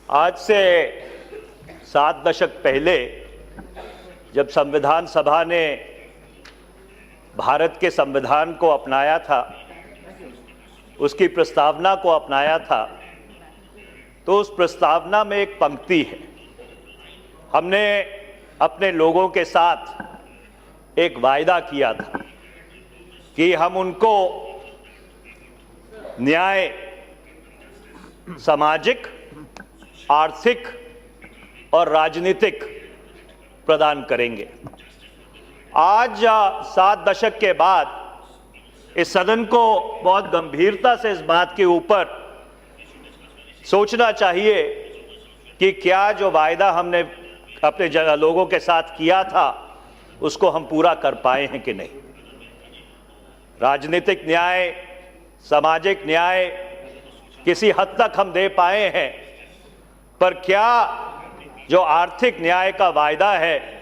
आज से 7 दशक पहले जब संविधान सभा ने भारत के संविधान को अपनाया था, उसकी प्रस्तावना को अपनाया था, तो उस प्रस्तावना में एक पंक्ति है। हमने अपने लोगों के साथ एक वायदा किया था कि हम उनको न्याय, सामाजिक, आर्थिक और राजनीतिक प्रदान करेंगे। आज 7 दशक के बाद इस सदन को बहुत गंभीरता से इस बात के ऊपर सोचना चाहिए कि क्या जो वायदा हमने अपने लोगों के साथ किया था उसको हम पूरा कर पाए हैं कि नहीं। राजनीतिक न्याय, सामाजिक न्याय किसी हद तक हम दे पाए हैं, पर क्या जो आर्थिक न्याय का वायदा है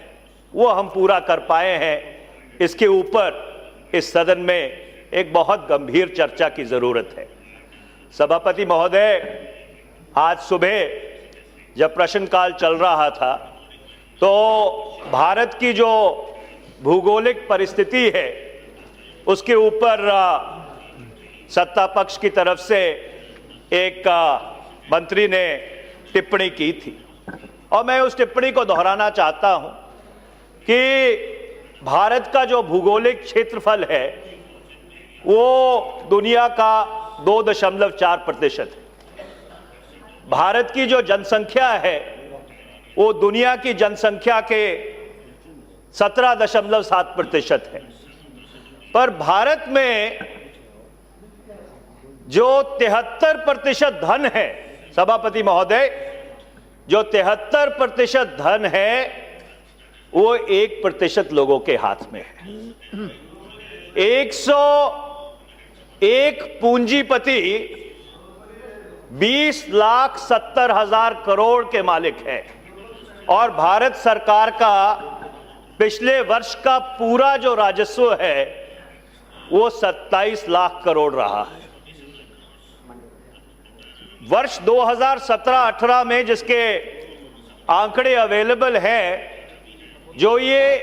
वो हम पूरा कर पाए हैं, इसके ऊपर इस सदन में एक बहुत गंभीर चर्चा की जरूरत है। सभापति महोदय, आज सुबह जब प्रश्नकाल चल रहा था तो भारत की जो भूगोलिक परिस्थिति है उसके ऊपर सत्ता पक्ष की तरफ से एक मंत्री ने टिप्पणी की थी और मैं उस टिप्पणी को दोहराना चाहता हूं कि भारत का जो भूगोलिक क्षेत्रफल है वो दुनिया का 2.4% है। भारत की जो जनसंख्या है वो दुनिया की जनसंख्या के 17.7% है। पर भारत में जो 73% धन है, सभापति महोदय, जो 73% धन है वो 1% लोगों के हाथ में है। 101 पूंजीपति 20,70,000 करोड़ के मालिक है और भारत सरकार का पिछले वर्ष का पूरा जो राजस्व है वो 27 लाख करोड़ रहा है। वर्ष 2017-18 में जिसके आंकड़े अवेलेबल हैं, जो ये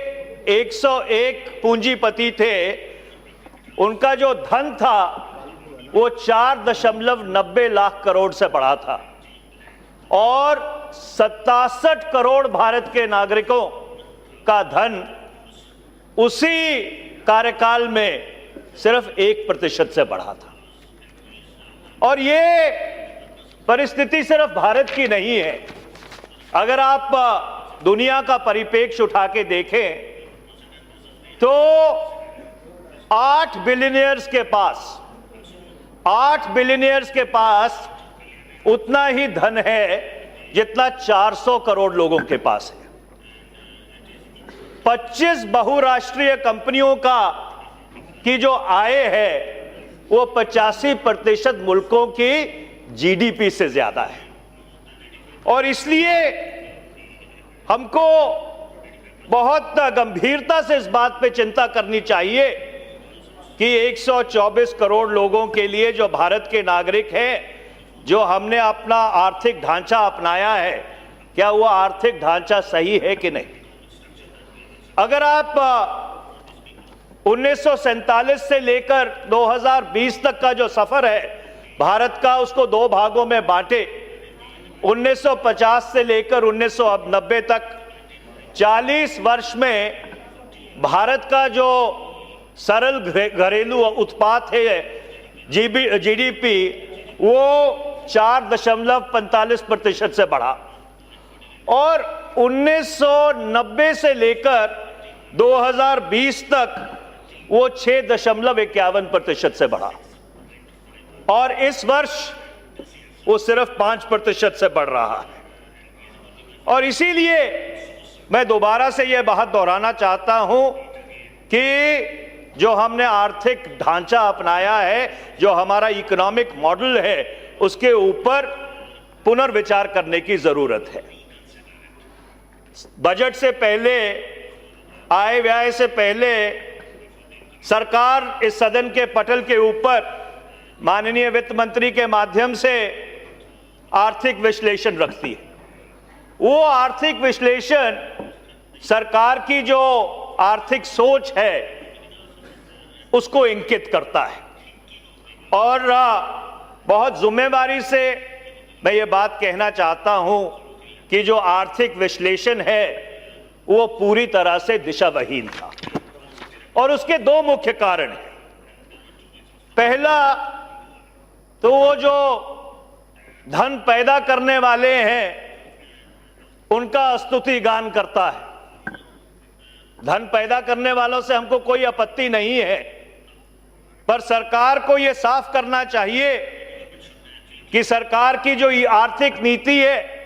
101 पूंजीपति थे, उनका जो धन था वो 4.90 लाख करोड़ से बढ़ा था और 67 करोड़ भारत के नागरिकों का धन उसी कार्यकाल में सिर्फ 1% से बढ़ा था। और ये परिस्थिति सिर्फ भारत की नहीं है। अगर आप दुनिया का परिप्रेक्ष्य उठा के देखें तो 8 बिलियनियर्स के पास उतना ही धन है जितना 400 करोड़ लोगों के पास है। 25 बहुराष्ट्रीय कंपनियों की जो आय है वो 85% मुल्कों की जीडीपी से ज्यादा है। और इसलिए हमको बहुत गंभीरता से इस बात पे चिंता करनी चाहिए कि 124 करोड़ लोगों के लिए जो भारत के नागरिक हैं, जो हमने अपना आर्थिक ढांचा अपनाया है, क्या वो आर्थिक ढांचा सही है कि नहीं। अगर आप 1947 से लेकर 2020 तक का जो सफर है भारत का, उसको 2 भागों में बांटे। 1950 से लेकर 1990 तक 40 वर्ष में भारत का जो सरल घरेलू उत्पाद है, जीडीपी, वो 4.45% से बढ़ा और 1990 से लेकर 2020 तक वो 6.51% से बढ़ा और इस वर्ष वो सिर्फ 5% से बढ़ रहा है। और इसीलिए मैं दोबारा से यह बात दोहराना चाहता हूं कि जो हमने आर्थिक ढांचा अपनाया है, जो हमारा इकोनॉमिक मॉडल है, उसके ऊपर पुनर्विचार करने की जरूरत है। बजट से पहले, आय व्यय से पहले सरकार इस सदन के पटल के ऊपर माननीय वित्त मंत्री के माध्यम से आर्थिक विश्लेषण रखती है। वो आर्थिक विश्लेषण सरकार की जो आर्थिक सोच है उसको इंगित करता है। और बहुत जिम्मेदारी से मैं ये बात कहना चाहता हूं कि जो आर्थिक विश्लेषण है वो पूरी तरह से दिशाविहीन था और उसके दो मुख्य कारण हैं। पहला तो वो जो धन पैदा करने वाले हैं उनका स्तुति गान करता है। धन पैदा करने वालों से हमको कोई आपत्ति नहीं है, पर सरकार को यह साफ करना चाहिए कि सरकार की जो आर्थिक नीति है,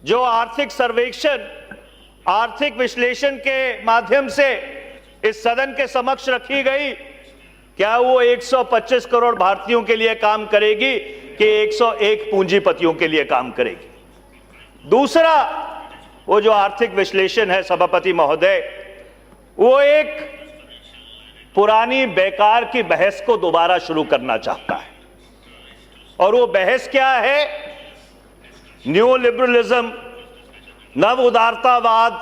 जो आर्थिक सर्वेक्षण, आर्थिक विश्लेषण के माध्यम से इस सदन के समक्ष रखी गई, क्या वो 125 करोड़ भारतीयों के लिए काम करेगी कि 101 पूंजीपतियों के लिए काम करेगी? दूसरा, वो जो आर्थिक विश्लेषण है सभापति महोदय, वो एक पुरानी बेकार की बहस को दोबारा शुरू करना चाहता है। और वो बहस क्या है? न्यू लिबरलिज्म, नव उदारतावाद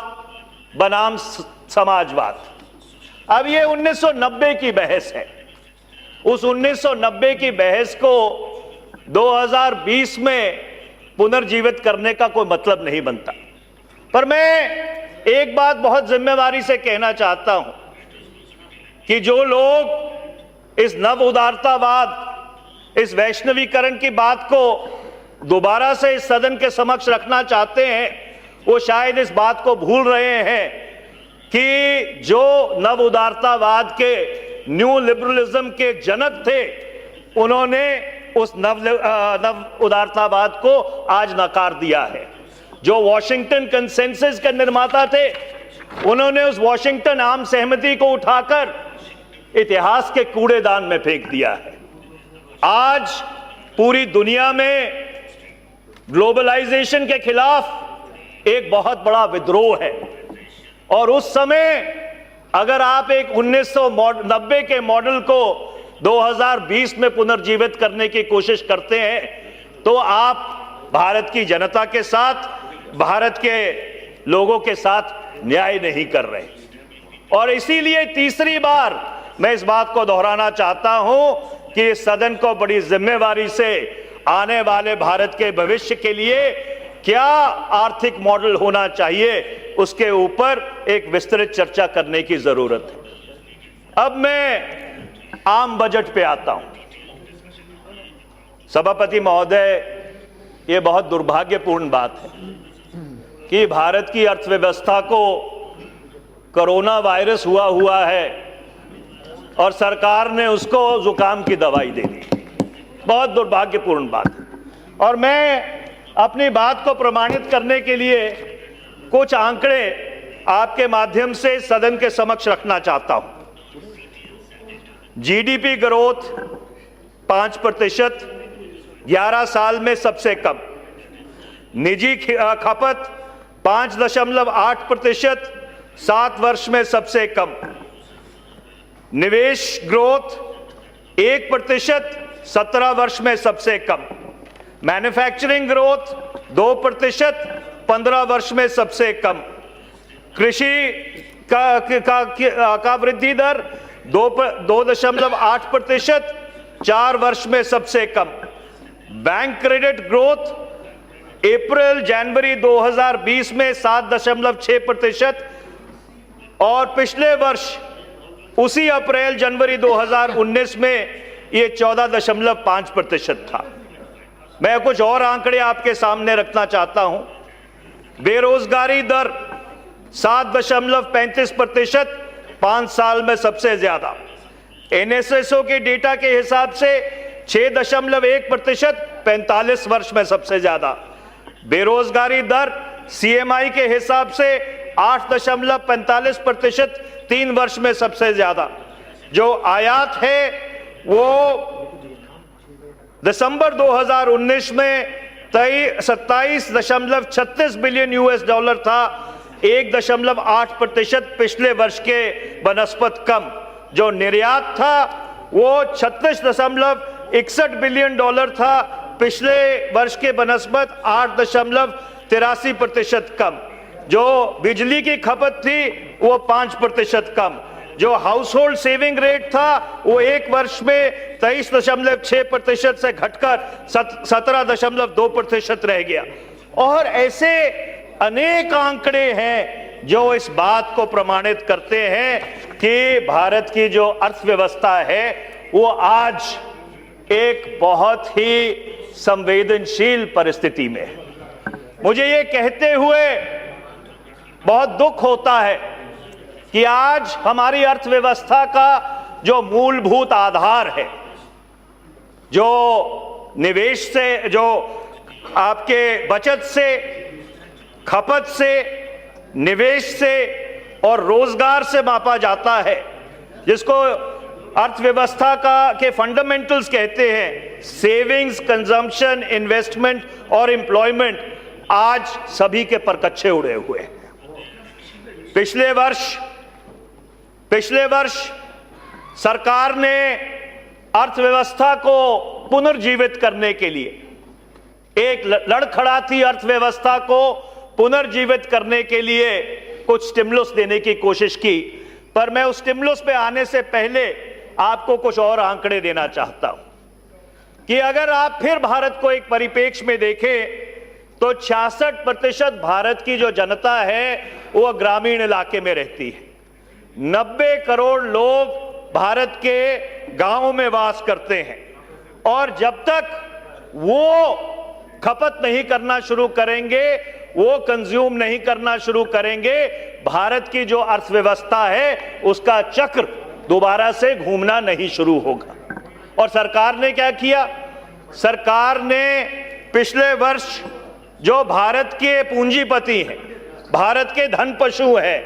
बनाम समाजवाद। अब ये 1990 की बहस है। उस 1990 की बहस को 2020 में पुनर्जीवित करने का कोई मतलब नहीं बनता। पर मैं एक बात बहुत जिम्मेदारी से कहना चाहता हूं कि जो लोग इस नव उदारतावाद, इस वैष्णवीकरण की बात को दोबारा से इस सदन के समक्ष रखना चाहते हैं, वो शायद इस बात को भूल रहे हैं कि जो नव उदारतावाद के, न्यू लिबरलिज्म के जनक थे, उन्होंने उस नव उदारतावाद को आज नकार दिया है। जो वॉशिंगटन कंसेंसस के निर्माता थे, उन्होंने उस वॉशिंगटन आम सहमति को उठाकर इतिहास के कूड़ेदान में फेंक दिया है। आज पूरी दुनिया में ग्लोबलाइजेशन के खिलाफ एक बहुत बड़ा विद्रोह है। और उस समय अगर आप एक 1990 के मॉडल को 2020 में पुनर्जीवित करने की कोशिश करते हैं तो आप भारत की जनता के साथ, भारत के लोगों के साथ न्याय नहीं कर रहे। और इसीलिए तीसरी बार मैं इस बात को दोहराना चाहता हूं कि इस सदन को बड़ी जिम्मेदारी से आने वाले भारत के भविष्य के लिए क्या आर्थिक मॉडल होना चाहिए, उसके ऊपर एक विस्तृत चर्चा करने की जरूरत है। अब मैं आम बजट पे आता हूं। सभापति महोदय, ये बहुत दुर्भाग्यपूर्ण बात है कि भारत की अर्थव्यवस्था को कोरोना वायरस हुआ है और सरकार ने उसको जुकाम की दवाई दे दी। बहुत दुर्भाग्यपूर्ण बात है। और मैं अपनी बात को प्रमाणित करने के लिए कुछ आंकड़े आपके माध्यम से सदन के समक्ष रखना चाहता हूं। जीडीपी ग्रोथ 5%, 11 साल में सबसे कम। निजी खपत 5.8%, 7 वर्ष में सबसे कम। निवेश ग्रोथ 1%, 17 वर्ष में सबसे कम। मैन्युफैक्चरिंग ग्रोथ 2%, 15 वर्ष में सबसे कम। कृषि का वृद्धि दर 2.8%, 4 वर्ष में सबसे कम। बैंक क्रेडिट ग्रोथ अप्रैल जनवरी 2020 में 7.6% और पिछले वर्ष उसी अप्रैल जनवरी 2019 में ये 14.5% था। मैं कुछ और आंकड़े आपके सामने रखना चाहता हूं। बेरोजगारी दर 7.35%, 5 साल में सबसे ज्यादा। एनएसएसओ के डेटा के हिसाब से 6.1%, 45 वर्ष में सबसे ज्यादा। बेरोजगारी दर सीएमआई के हिसाब से 8.45%, 3 वर्ष में सबसे ज्यादा। जो आयात है वो दिसंबर 2019 में 27.36 बिलियन यूएस डॉलर था, 1.8% पिछले वर्ष के बनस्पत कम। जो निर्यात था वो 36.61 बिलियन डॉलर था, पिछले वर्ष के बनस्बत 8.83% कम, जो बिजली की खपत थी वो 5% कम, जो हाउस होल्ड सेविंग रेट था वो एक वर्ष में 23.6% से घटकर 17.2% रह गया। और ऐसे अनेक आंकड़े हैं जो इस बात को प्रमाणित करते हैं कि भारत की जो अर्थव्यवस्था है वो आज एक बहुत ही संवेदनशील परिस्थिति में है। मुझे ये कहते हुए बहुत दुख होता है कि आज हमारी अर्थव्यवस्था का जो मूलभूत आधार है, जो निवेश से, जो आपके बचत से, खपत से, निवेश से और रोजगार से मापा जाता है, जिसको अर्थव्यवस्था के फंडामेंटल्स कहते हैं, सेविंग्स, कंजम्पशन, इन्वेस्टमेंट और एम्प्लॉयमेंट, आज सभी के परकच्चे उड़े हुए हैं। पिछले वर्ष सरकार ने अर्थव्यवस्था को पुनर्जीवित करने के लिए, एक लड़खड़ाती अर्थव्यवस्था को पुनर्जीवित करने के लिए कुछ स्टिमुलस देने की कोशिश की, पर मैं उस स्टिमुलस पे आने से पहले आपको कुछ और आंकड़े देना चाहता हूं कि अगर आप फिर भारत को एक परिप्रेक्ष्य में देखें तो 66% भारत की जो जनता है वो ग्रामीण इलाके में रहती है। 90 करोड़ लोग भारत के गांवों में वास करते हैं और जब तक वो खपत नहीं करना शुरू करेंगे, वो कंज्यूम नहीं करना शुरू करेंगे, भारत की जो अर्थव्यवस्था है उसका चक्र दोबारा से घूमना नहीं शुरू होगा। और सरकार ने क्या किया? सरकार ने पिछले वर्ष जो भारत के पूंजीपति हैं, भारत के धन पशु हैं,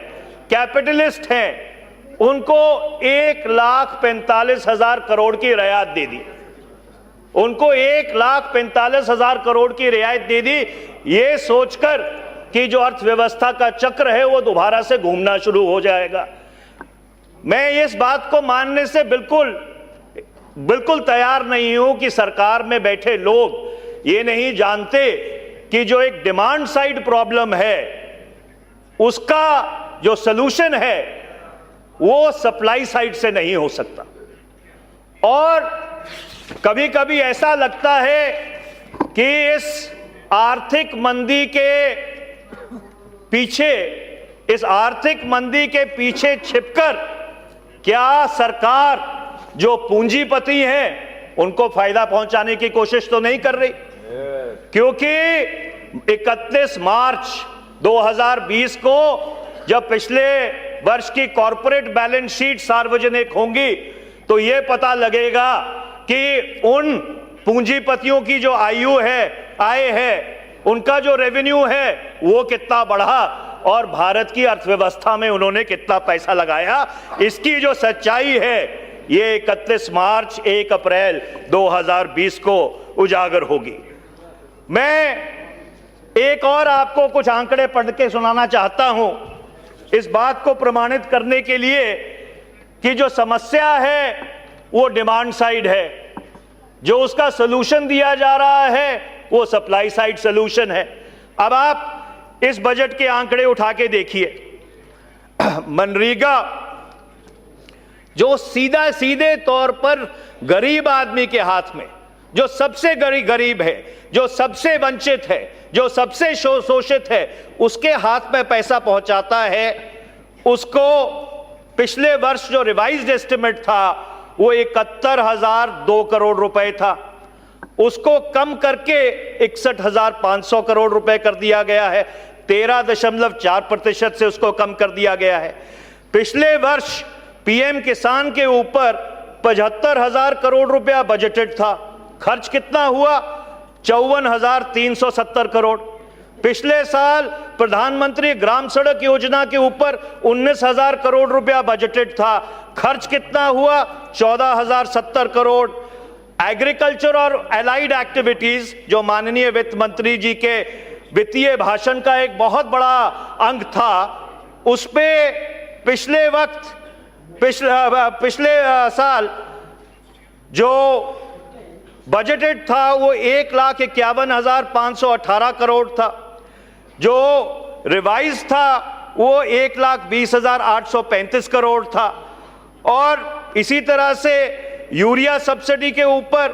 कैपिटलिस्ट हैं, उनको 1,45,000 करोड़ की रियायत दे दी। उनको 1,45,000 करोड़ की रियायत दे दी, ये सोचकर कि जो अर्थव्यवस्था का चक्र है वो दोबारा से घूमना शुरू हो जाएगा। मैं इस बात को मानने से बिल्कुल तैयार नहीं हूं कि सरकार में बैठे लोग ये नहीं जानते कि जो एक डिमांड साइड प्रॉब्लम है उसका जो सलूशन है वो सप्लाई साइड से नहीं हो सकता। और कभी कभी ऐसा लगता है कि इस आर्थिक मंदी के पीछे छिपकर क्या सरकार जो पूंजीपति हैं उनको फायदा पहुंचाने की कोशिश तो नहीं कर रही? क्योंकि 31 मार्च 2020 को जब पिछले वर्ष की कॉर्पोरेट बैलेंस शीट सार्वजनिक होंगी तो यह पता लगेगा कि उन पूंजीपतियों की जो आय है, उनका जो रेवेन्यू है वो कितना बढ़ा और भारत की अर्थव्यवस्था में उन्होंने कितना पैसा लगाया। इसकी जो सच्चाई है ये 31 मार्च 1 अप्रैल 2020 को उजागर होगी। मैं एक और आपको कुछ आंकड़े पढ़ के सुनाना चाहता हूं इस बात को प्रमाणित करने के लिए कि जो समस्या है वो डिमांड साइड है, जो उसका सलूशन दिया जा रहा है वो सप्लाई साइड सलूशन है। अब आप इस बजट के आंकड़े उठा के देखिए। मनरेगा जो सीधे तौर पर गरीब आदमी के हाथ में, जो सबसे गरीब है, जो सबसे वंचित है, जो सबसे शोषित है, उसके हाथ में पैसा पहुंचाता है, उसको पिछले वर्ष जो रिवाइज्ड एस्टिमेट था वो 71,002 करोड़ रुपए था, उसको कम करके 61,500 करोड़ रुपए कर दिया गया है। 13.4% से उसको कम कर दिया गया है। पिछले वर्ष पीएम किसान के ऊपर 75,000 करोड़ रुपया बजटेड था, खर्च कितना हुआ? 54,370 करोड़। पिछले साल प्रधानमंत्री ग्राम सड़क योजना के ऊपर 19,000 करोड़ रुपया बजटेड था, खर्च कितना हुआ? 14,070 करोड़। एग्रीकल्चर और एलाइड एक्टिविटीज जो माननीय वित्त मंत्री जी के वित्तीय भाषण का एक बहुत बड़ा अंग था, उस पे पिछले साल जो बजटेड था वो 1,51,518 करोड़ था। जो रिवाइज था वो 1,20,835 करोड़ था। और इसी तरह से यूरिया सब्सिडी के ऊपर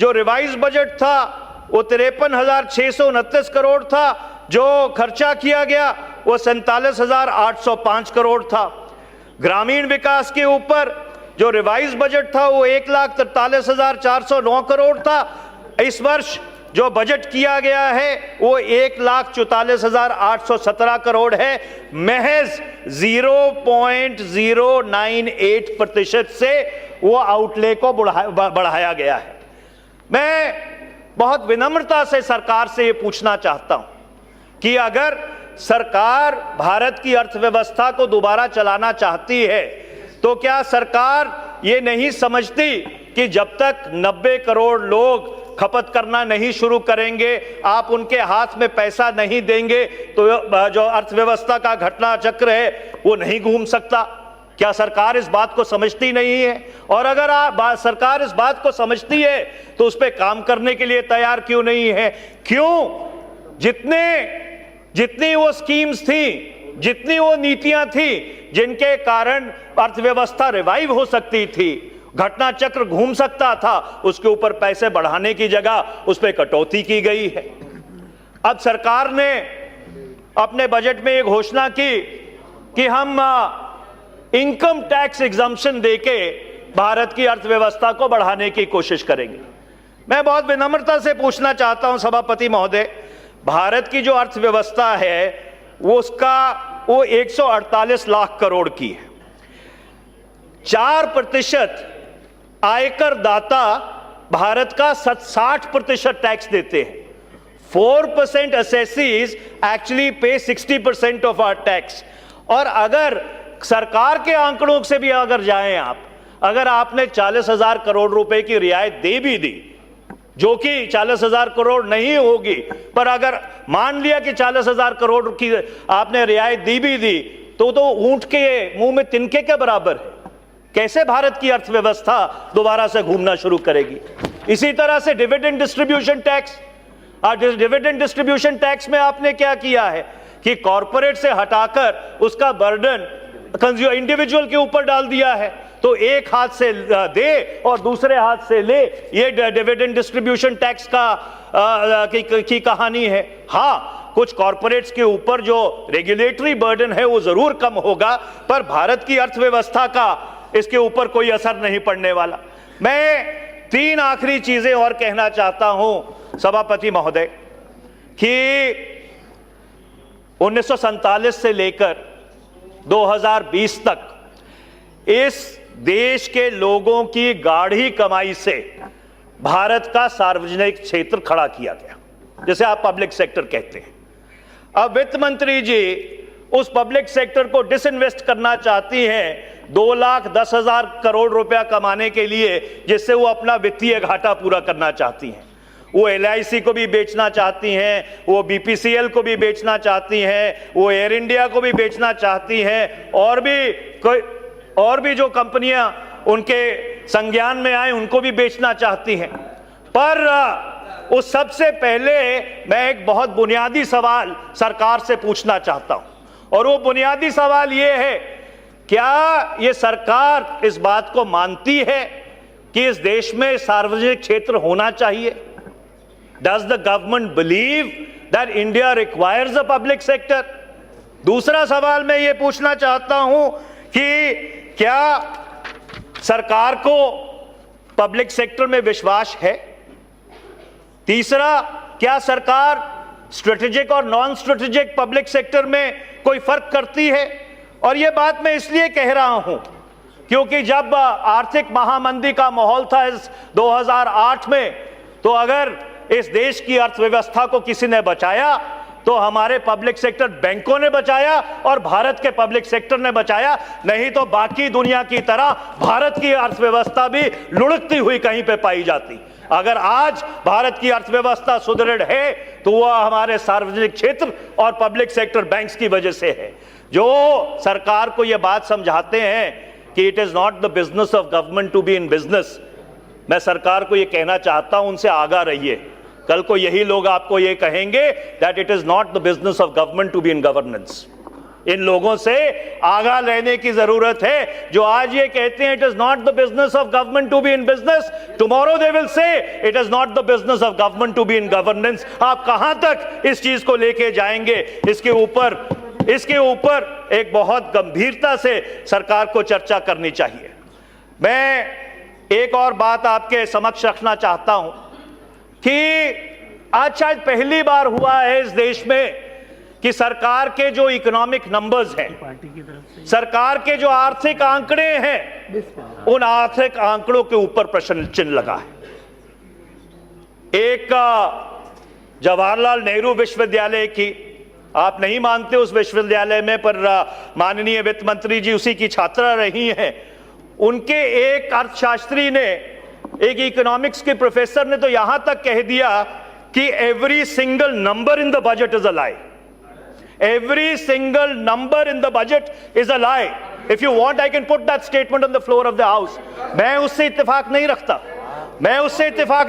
जो रिवाइज बजट था वो 53,629 करोड़ था। जो खर्चा किया गया वो 47,805 करोड़ था। ग्रामीण विकास के ऊपर जो रिवाइज बजट था वो 1,43,409 करोड़ था। इस वर्ष जो बजट किया गया है वो 1,44,817 करोड़ है। महज 0.098% से वो आउटले को बढ़ाया गया है। मैं बहुत विनम्रता से सरकार से ये पूछना चाहता हूं कि अगर सरकार भारत की अर्थव्यवस्था को दोबारा चलाना चाहती है तो क्या सरकार ये नहीं समझती कि जब तक 90 करोड़ लोग खपत करना नहीं शुरू करेंगे, आप उनके हाथ में पैसा नहीं देंगे तो जो अर्थव्यवस्था का घटना चक्र है वो नहीं घूम सकता? क्या सरकार इस बात को समझती नहीं है? और अगर सरकार इस बात को समझती है तो उस पर काम करने के लिए तैयार क्यों नहीं है? क्यों जितनी वो स्कीम्स थी, जितनी वो नीतियां थी जिनके कारण अर्थव्यवस्था रिवाइव हो सकती थी, घटना चक्र घूम सकता था, उसके ऊपर पैसे बढ़ाने की जगह उस पर कटौती की गई है। अब सरकार ने अपने बजट में एक घोषणा की कि हम इनकम टैक्स एग्जम्पशन देके भारत की अर्थव्यवस्था को बढ़ाने की कोशिश करेंगे। मैं बहुत विनम्रता से पूछना चाहता हूं सभापति महोदय, भारत की जो अर्थव्यवस्था है वो 148 लाख करोड़ की है। 4% आयकर दाता भारत का 60% टैक्स देते हैं। 4% असेसीज एक्चुअली पे 60% ऑफ आवर टैक्स। और अगर सरकार के आंकड़ों से भी अगर जाएं आप, अगर आपने 40,000 करोड़ रुपए की रियायत दे भी दी, जो कि 40,000 करोड़ नहीं होगी, पर अगर मान लिया कि 40,000 करोड़ की आपने रियायत दी भी दी तो ऊंट के मुंह में तिनके के बराबर है। कैसे भारत की अर्थव्यवस्था दोबारा से घूमना शुरू करेगी? इसी तरह से dividend distribution tax, dividend distribution tax में आपने क्या किया है कि कॉर्पोरेट से हटाकर उसका बर्डन इंडिविजुअल के ऊपर डाल दिया है। तो एक हाथ से दे और दूसरे हाथ से ले, ये डिविडेंड डिस्ट्रीब्यूशन टैक्स की कहानी है। हाँ, कुछ कॉर्पोरेट्स के ऊपर जो रेगुलेटरी बर्डन है वो जरूर कम होगा, पर भारत की अर्थव्यवस्था का इसके ऊपर कोई असर नहीं पड़ने वाला। मैं 3 आखिरी चीजें और कहना चाहता हूं सभापति महोदय कि 1947 से लेकर 2020 तक इस देश के लोगों की गाढ़ी कमाई से भारत का सार्वजनिक क्षेत्र खड़ा किया गया, जिसे आप पब्लिक सेक्टर कहते हैं। अब वित्त मंत्री जी उस पब्लिक सेक्टर को डिसइन्वेस्ट करना चाहती हैं 2,10,000 करोड़ रुपया कमाने के लिए, जिससे वो अपना वित्तीय घाटा पूरा करना चाहती हैं। वो LIC को भी बेचना चाहती हैं, वो BPCL को भी बेचना चाहती हैं, वो एयर इंडिया को भी बेचना चाहती हैं, और भी जो कंपनियां उनके संज्ञान में आए उनको भी बेचना चाहती हैं। पर उस सबसे पहले मैं एक बहुत बुनियादी सवाल सरकार से पूछना चाहता हूं, और वो बुनियादी सवाल ये है, क्या ये सरकार इस बात को मानती है कि इस देश में सार्वजनिक क्षेत्र होना चाहिए? Does the government believe that India requires a public sector? दूसरा सवाल मैं ये पूछना चाहता हूं कि क्या सरकार को पब्लिक सेक्टर में विश्वास है? तीसरा, क्या सरकार स्ट्रेटेजिक और नॉन स्ट्रेटेजिक पब्लिक सेक्टर में कोई फर्क करती है? और यह बात मैं इसलिए कह रहा हूं क्योंकि जब आर्थिक महामंदी का माहौल था इस 2008 में, तो अगर इस देश की अर्थव्यवस्था को किसी ने बचाया तो हमारे पब्लिक सेक्टर बैंकों ने बचाया और भारत के पब्लिक सेक्टर ने बचाया। नहीं तो बाकी दुनिया की तरह भारत की अर्थव्यवस्था भी लुढ़कती हुई कहीं पे पाई जाती। अगर आज भारत की अर्थव्यवस्था सुदृढ़ है तो वह हमारे सार्वजनिक क्षेत्र और पब्लिक सेक्टर बैंक्स की वजह से है, जो सरकार को यह बात समझाते हैं कि it is not the business of government to be in business, मैं सरकार को ये कहना चाहता हूं, उनसे आगाह रहिए। कल को यही लोग आपको ये कहेंगे that it is not the business of government to be in governance. इन लोगों से आगाह रहने की जरूरत है, जो आज ये कहते हैं it is not the business of government to be in business, tomorrow they will say it is not the business of government to be in governance. आप कहां तक इस चीज को लेके जाएंगे, इसके ऊपर एक बहुत गंभीरता से सरकार को चर्चा करनी चाहिए। मैं एक और बात आपके समक्ष रखना चाहता हूं कि आज शायद पहली बार हुआ है इस देश में कि सरकार के जो इकोनॉमिक नंबर्स हैं, सरकार के जो आर्थिक आंकड़े हैं, उन आर्थिक आंकड़ों के ऊपर प्रश्न चिन्ह लगा है। एक जवाहरलाल नेहरू विश्वविद्यालय की, आप नहीं मानते उस विश्वविद्यालय में, पर माननीय वित्त मंत्री जी उसी की छात्रा रही हैं। उनके एक अर्थशास्त्री ने, एक इकोनॉमिक्स के प्रोफेसर ने तो यहां तक कह दिया कि every single number in the budget is a lie. Every single number in the budget is a lie. If you want, I can put that statement on the floor of the house. मैं उससे इत्तेफाक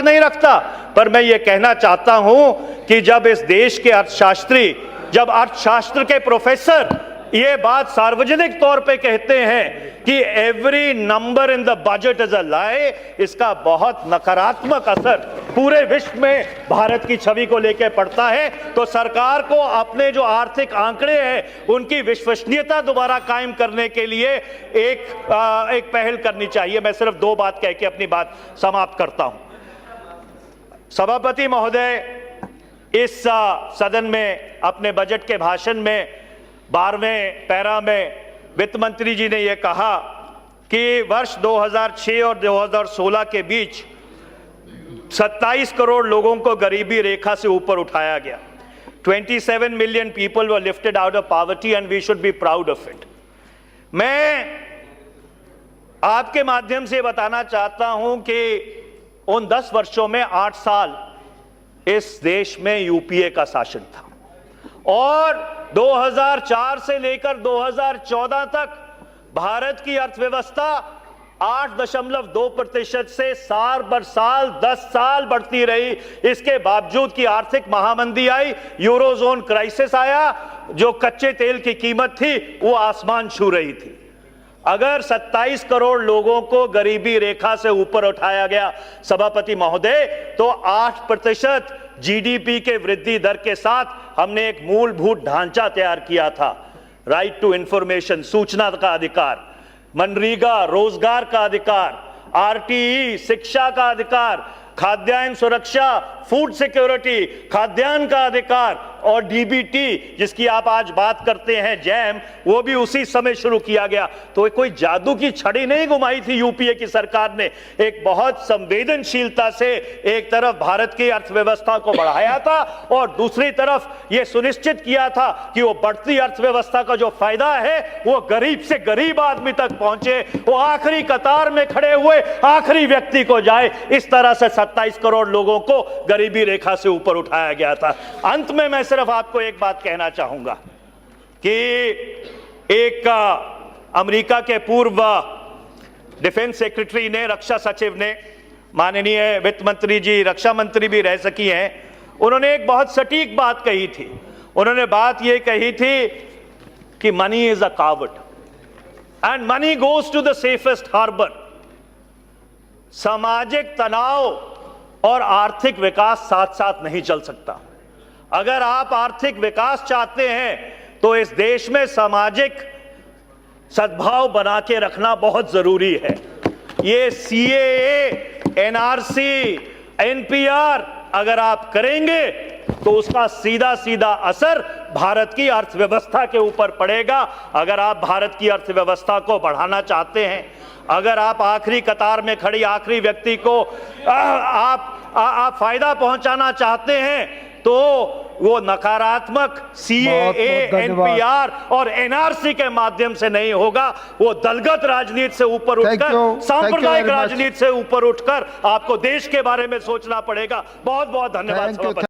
नहीं रखता, पर मैं ये कहना चाहता हूं कि जब इस देश के अर्थशास्त्री, जब अर्थशास्त्र के प्रोफेसर ये बात सार्वजनिक तौर पे कहते हैं कि every number in the budget is a lie, इसका बहुत नकारात्मक असर पूरे विश्व में भारत की छवि को लेकर पड़ता है। तो सरकार को अपने जो आर्थिक आंकड़े हैं उनकी विश्वसनीयता दोबारा कायम करने के लिए एक पहल करनी चाहिए। मैं सिर्फ दो बात कह के अपनी बात समाप्त करता हूं। सभापति महोदय इस सदन में अपने बजट के भाषण में 12वें पैरा में वित्त मंत्री जी ने यह कहा कि वर्ष 2006 और 2016 के बीच 27 करोड़ लोगों को गरीबी रेखा से ऊपर उठाया गया। 27 million people were lifted out of poverty and we should be proud of it. मैं आपके माध्यम से बताना चाहता हूं कि उन 10 वर्षों में 8 साल इस देश में यूपीए का शासन था और 2004 से लेकर 2014 तक भारत की अर्थव्यवस्था 8.2% से साल बर साल 10 साल बढ़ती रही। इसके बावजूद की आर्थिक महामंदी आई, यूरोजोन क्राइसिस आया, जो कच्चे तेल की कीमत थी वो आसमान छू रही थी। अगर 27 करोड़ लोगों को गरीबी रेखा से ऊपर उठाया गया सभापति महोदय, तो 8% जीडीपी के वृद्धि दर के साथ हमने एक मूलभूत ढांचा तैयार किया था। राइट टू इंफॉर्मेशन, सूचना का अधिकार, मनरेगा रोजगार का अधिकार, आरटीई शिक्षा का अधिकार, खाद्यान्न सुरक्षा फूड सिक्योरिटी खाद्यान्न का अधिकार, और डीबीटी जिसकी आप आज बात करते हैं जैम, वो भी उसी समय शुरू किया गया। तो कोई जादू की छड़ी नहीं घुमाई थी यूपीए की सरकार ने। एक बहुत संवेदनशीलता से एक तरफ भारत की अर्थव्यवस्था को बढ़ाया था और दूसरी तरफ ये सुनिश्चित किया था कि वो बढ़ती अर्थव्यवस्था का जो फायदा है वो गरीब से गरीब आदमी तक पहुंचे, वो आखिरी कतार में खड़े हुए आखिरी व्यक्ति को जाए। इस तरह से 27 करोड़ लोगों को गरीबी रेखा से ऊपर उठाया गया था। अंत में मैं सिर्फ आपको एक बात कहना चाहूंगा कि एक अमेरिका के पूर्व डिफेंस सेक्रेटरी ने, रक्षा सचिव ने, माननीय वित्त मंत्री जी रक्षा मंत्री भी रह सकी हैं, उन्होंने एक बहुत सटीक बात कही थी। उन्होंने बात यह कही थी कि money is a coward and money goes to the safest harbour. सामाजिक तनाव और आर्थिक विकास साथ साथ नहीं चल सकता। अगर आप आर्थिक विकास चाहते हैं तो इस देश में सामाजिक सद्भाव बना के रखना बहुत जरूरी है। ये सीएए, एनआरसी, एनपीआर अगर आप करेंगे तो उसका सीधा सीधा असर भारत की अर्थव्यवस्था के ऊपर पड़ेगा। अगर आप भारत की अर्थव्यवस्था को बढ़ाना चाहते हैं, अगर आप आखिरी कतार में खड़ी आखिरी व्यक्ति को आप फायदा पहुंचाना चाहते हैं, तो वो नकारात्मक सीएए, एनपीआर और एनआरसी के माध्यम से नहीं होगा। वो दलगत राजनीति से ऊपर उठकर, सांप्रदायिक राजनीति से ऊपर उठकर आपको देश के बारे में सोचना पड़ेगा। बहुत बहुत धन्यवाद।